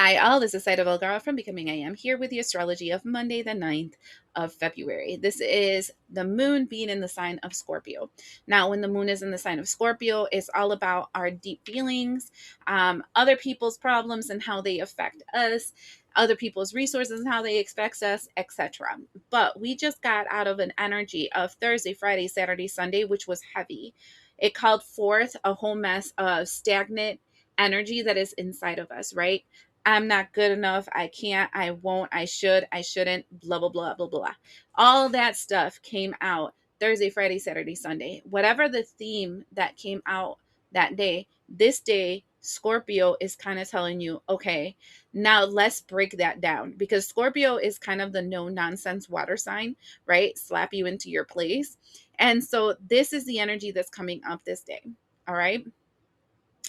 Hi, all. This is Saida Belgara from Becoming I Am here with the astrology of Monday, the 9th of February. This is the moon being in the sign of Scorpio. Now, when the moon is in the sign of Scorpio, it's all about our deep feelings, other people's problems and how they affect us, other people's resources and how they affect us, etc. But we just got out of an energy of Thursday, Friday, Saturday, Sunday, which was heavy. It called forth a whole mess of stagnant energy that is inside of us, right? I'm not good enough. I can't. I won't. I should. I shouldn't. Blah, blah, blah, blah, blah. All that stuff came out Thursday, Friday, Saturday, Sunday. Whatever the theme that came out that day, this day, Scorpio is kind of telling you, okay, now let's break that down because Scorpio is kind of the no nonsense water sign, right? Slap you into your place. And so this is the energy that's coming up this day. All right.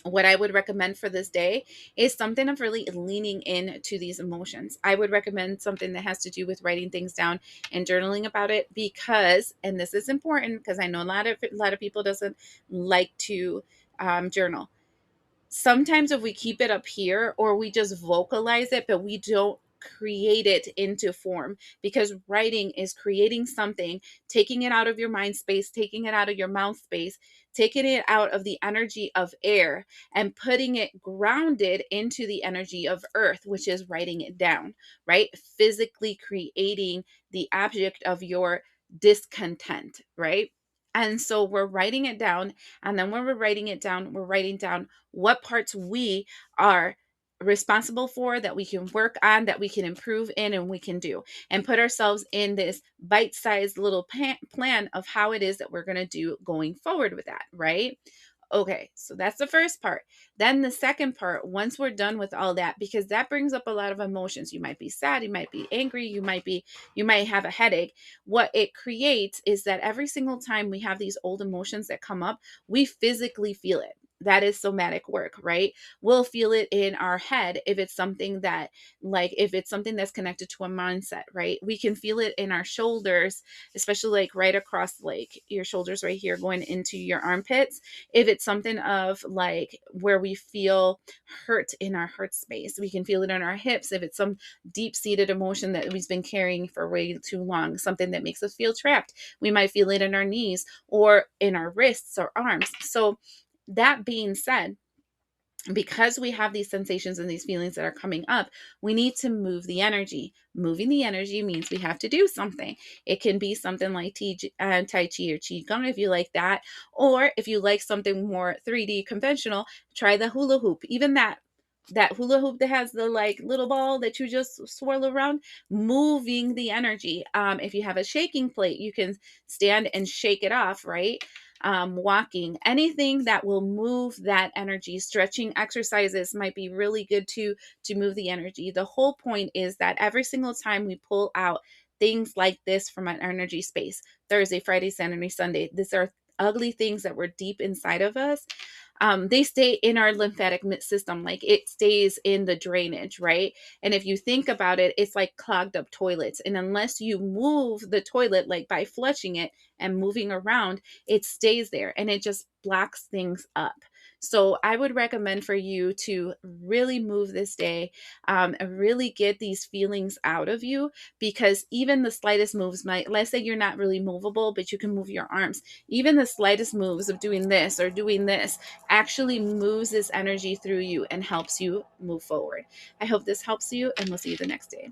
What I would recommend for this day is something of really leaning into these emotions. I would recommend something that has to do with writing things down and journaling about it because, and this is important because I know a lot of people doesn't like to journal. Sometimes if we keep it up here or we just vocalize it, but we don't create it into form because writing is creating something, taking it out of your mind space, taking it out of your mouth space, taking it out of the energy of air and putting it grounded into the energy of earth, which is writing it down, right? Physically creating the object of your discontent, right? And so we're writing it down. And then when we're writing it down, we're writing down what parts we are responsible for that we can work on, that we can improve in, and we can do, and put ourselves in this bite-sized little plan of how it is that we're going to do going forward with that, right? Okay, so that's the first part. Then the second part, once we're done with all that, because that brings up a lot of emotions. You might be sad, you might be angry, you might have a headache. What it creates is that every single time we have these old emotions that come up, we physically feel it. That is somatic work, right? We'll feel it in our head if it's something that, like, if it's something that's connected to a mindset, right? We can feel it in our shoulders, especially like right across like your shoulders right here going into your armpits. If it's something of like where we feel hurt in our heart space, we can feel it in our hips. If it's some deep seated emotion that we've been carrying for way too long, something that makes us feel trapped, we might feel it in our knees or in our wrists or arms. So, that being said, because we have these sensations and these feelings that are coming up, we need to move the energy. Moving the energy means we have to do something. It can be something like Tai Chi or Qigong if you like that. Or if you like something more 3D conventional, try the hula hoop. Even that hula hoop that has the like little ball that you just swirl around, moving the energy. If you have a shaking plate, you can stand and shake it off, right? Walking, anything that will move that energy. Stretching exercises might be really good to move the energy. The whole point is that every single time we pull out things like this from an energy space, Thursday, Friday, Saturday, Sunday, these are ugly things that were deep inside of us. They stay in our lymphatic system, like it stays in the drainage, right? And if you think about it, it's like clogged up toilets. And unless you move the toilet, like by flushing it and moving around, it stays there and it just blocks things up. So I would recommend for you to really move this day, and really get these feelings out of you, because even the slightest moves might, let's say you're not really movable, but you can move your arms. Even the slightest moves of doing this or doing this actually moves this energy through you and helps you move forward. I hope this helps you, and we'll see you the next day.